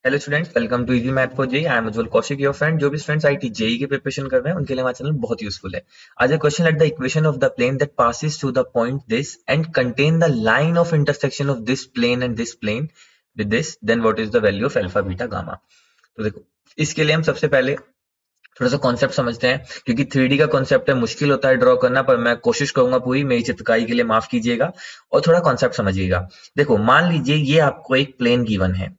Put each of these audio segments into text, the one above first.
Hello students, welcome to easy math for JEE. I am Ujjwal Kaushik, your friend. जो भी students IIT JEE की preparation कर रहे हैं उनके लिए हमारा चैनल बहुत यूजफुल है। आज a question at the equation of the plane that passes through the point this and contain the line of intersection of this plane and this plane with this, then what is the value of alpha beta gamma. तो देखो, इसके लिए हम सबसे पहले थोड़ा सा concept समझते हैं, क्योंकि 3D का कॉन्सेप्ट है, मुश्किल होता है ड्रॉ करना, पर मैं कोशिश करूंगा पूरी, मेरी चित्रकारी के लिए माफ कीजिएगा और थोड़ा कॉन्सेप्ट समझिएगा। देखो, मान लीजिए ये आपको एक प्लेन गिवन है,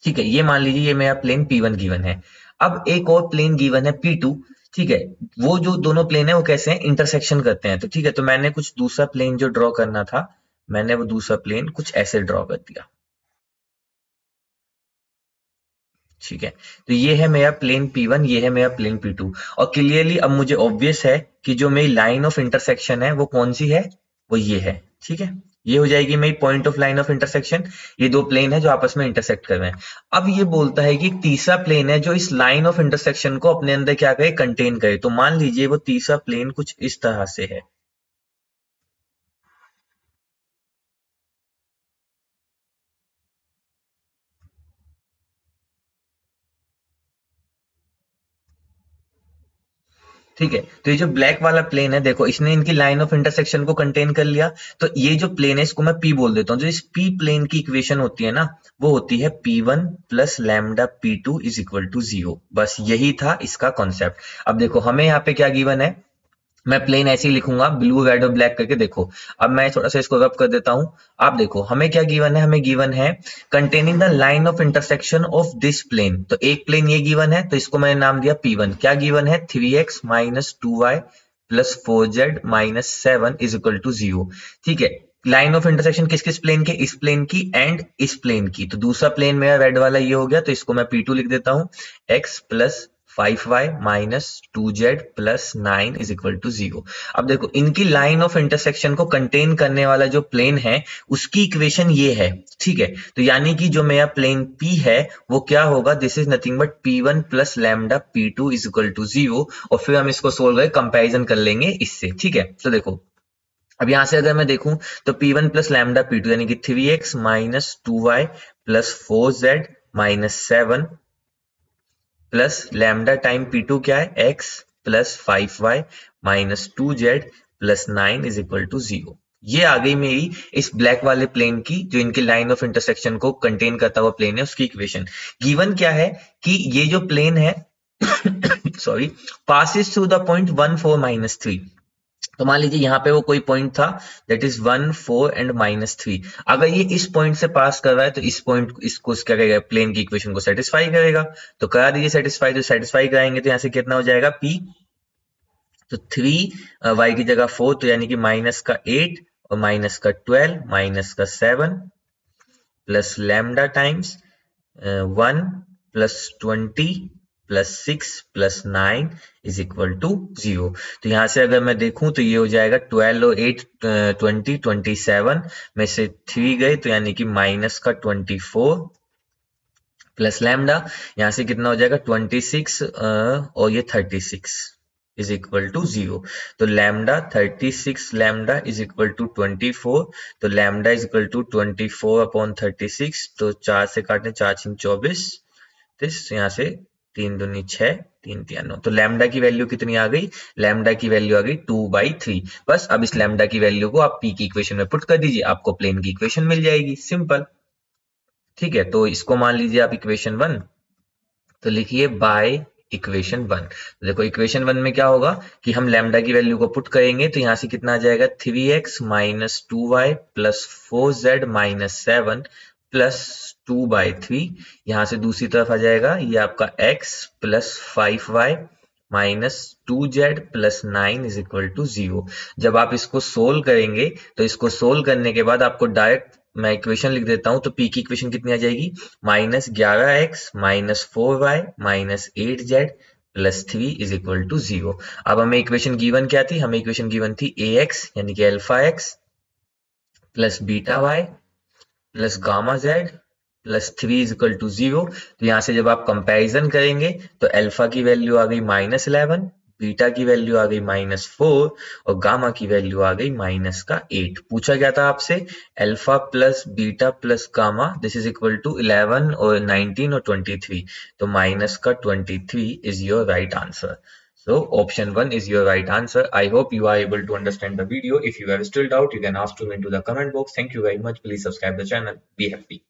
ठीक है। ये मान लीजिए ये मेरा प्लेन P1 गिवन है। अब एक और प्लेन गिवन है P2, ठीक है। वो जो दोनों प्लेन है वो कैसे हैं, इंटरसेक्शन करते हैं। तो ठीक है, तो मैंने कुछ दूसरा प्लेन जो ड्रॉ करना था, मैंने वो दूसरा प्लेन कुछ ऐसे ड्रॉ कर दिया, ठीक है। तो ये है मेरा प्लेन P1, ये है मेरा प्लेन P2। और क्लियरली अब मुझे ऑब्वियस है कि जो मेरी लाइन ऑफ इंटरसेक्शन है वो कौन सी है, वो ये है, ठीक है। ये हो जाएगी मेरी point of line of intersection. ये दो प्लेन है जो आपस में इंटरसेक्ट कर रहे हैं। अब ये बोलता है कि एक तीसरा प्लेन है जो इस लाइन ऑफ इंटरसेक्शन को अपने अंदर क्या करे, कंटेन करे। तो मान लीजिए वो तीसरा प्लेन कुछ इस तरह से है, ठीक है। तो ये जो ब्लैक वाला प्लेन है, देखो इसने इनकी लाइन ऑफ इंटरसेक्शन को कंटेन कर लिया। तो ये जो प्लेन है इसको मैं P बोल देता हूँ। जो इस P प्लेन की इक्वेशन होती है ना, वो होती है P1 plus lambda P2 is equal to 0। बस यही था इसका कॉन्सेप्ट। अब देखो हमें यहाँ पे क्या गिवन है, मैं प्लेन ऐसे ही लिखूंगा ब्लू रेड और ब्लैक करके। देखो अब मैं थोड़ा सा इसको रब कर देता हूं। आप देखो हमें क्या गिवन है, हमें गिवन है containing the line of intersection of this plane. तो एक प्लेन ये गिवन है, तो इसको मैंने नाम दिया P1। क्या गिवन है, 3x minus 2y plus 4z minus 7 is equal to 0, ठीक है। लाइन ऑफ इंटरसेक्शन किस किस प्लेन के, इस प्लेन की एंड इस प्लेन की। तो दूसरा प्लेन मेरा रेड वाला ये हो गया, तो इसको मैं P2 लिख देता हूं। x plus 5y minus 2z plus 9 is equal to 0। अब देखो इनकी लाइन ऑफ इंटरसेक्शन को कंटेन करने वाला जो प्लेन है उसकी इक्वेशन ये है, ठीक है। तो यानी कि जो मेरा प्लेन P है वो क्या होगा, this is nothing but P1 plus lambda P2 is equal to 0। और फिर हम इसको सोल्व कर कंपेरिजन कर लेंगे इससे, ठीक है। तो देखो अब यहां से अगर मैं देखूं तो P1 प्लस लैम्डा P2 यानी कि 3x minus 2y plus 4z minus 7 plus lambda time P2 क्या है, x plus 5y minus 2z plus 9 is equal to 0। ये आ गई मेरी इस ब्लैक वाले प्लेन की, जो इनके लाइन ऑफ इंटरसेक्शन को कंटेन करता हुआ प्लेन है, उसकी इक्वेशन। गिवन क्या है कि ये जो प्लेन है sorry, passes through the point 1 4 minus 3। तो मान लीजिए यहाँ पे वो कोई पॉइंट था दैट इज 1 4 एंड माइनस 3। अगर ये इस पॉइंट से पास कर रहा है तो इस पॉइंट इसको क्या करेगा, प्लेन की इक्वेशन को सेटिस्फाई करेगा। तो करा दीजिए सेटिस्फाई। तो सेटिस्फाई कराएंगे तो यहाँ से कितना हो जाएगा P, तो 3 y की जगह 4, तो यानी कि माइनस का 8 और माइनस का 12 माइनस का 7 plus lambda times 1 plus 20 plus 6 plus 9 is equal to 0। तो यहां से अगर मैं देखूं तो ये हो जाएगा 12 और 8 20 27 में से 3 गए, तो यानी कि माइनस का 24 प्लस लैम्डा यहां से कितना हो जाएगा 26 और ये 36 इज इक्वल टू 0। तो lambda 36 lambda is equal to 24। तो lambda is equal to 24 upon 36। तो 4 से काटने 4 6 24, तो यहाँ से 3 दूनी 6 3 3 9। तो लैम्डा की वैल्यू कितनी आ गई, लैम्डा की वैल्यू आ गई 2/3। बस अब इस लैम्डा की वैल्यू को आप P की इक्वेशन में पुट कर दीजिए, आपको प्लेन की इक्वेशन मिल जाएगी, सिंपल, ठीक है। तो इसको मान लीजिए आप इक्वेशन 1, तो लिखिए बाय इक्वेशन 1। देखो इक्वेशन 1 में क्या होगा कि हम लैम्डा की वैल्यू को पुट करेंगे, तो यहां से कितना आ जाएगा 3x minus 2y plus 4z minus 7 plus 2/3। यहां से दूसरी तरफ आ जाएगा ये आपका x plus 5y minus 2z plus 9 is equal to 0। जब आप इसको सोल्व करेंगे तो इसको सोल्व करने के बाद आपको डायरेक्ट मैं इक्वेशन लिख देता हूं। तो P की इक्वेशन कितनी आ जाएगी, minus 11x minus 4y minus 8z plus 3 is equal to 0। अब हमें इक्वेशन गिवन क्या थी, हमें इक्वेशन गिवन थी ax यानी कि alpha x plus beta y plus gamma z plus 3 is equal to 0। तो यहां से जब आप कंपैरिजन करेंगे तो अल्फा की वैल्यू आ गई -11, बीटा की वैल्यू आ गई -4 और गामा की वैल्यू आ गई -8। पूछा गया था आपसे alpha plus beta plus gamma this is equal to 11 और 19 और 23, तो -23 is your right answer. So option 1 is your right answer. I hope you are able to understand the video. If you have still doubt, you can ask to me into the comment box. Thank you very much. Please subscribe the channel. Be happy.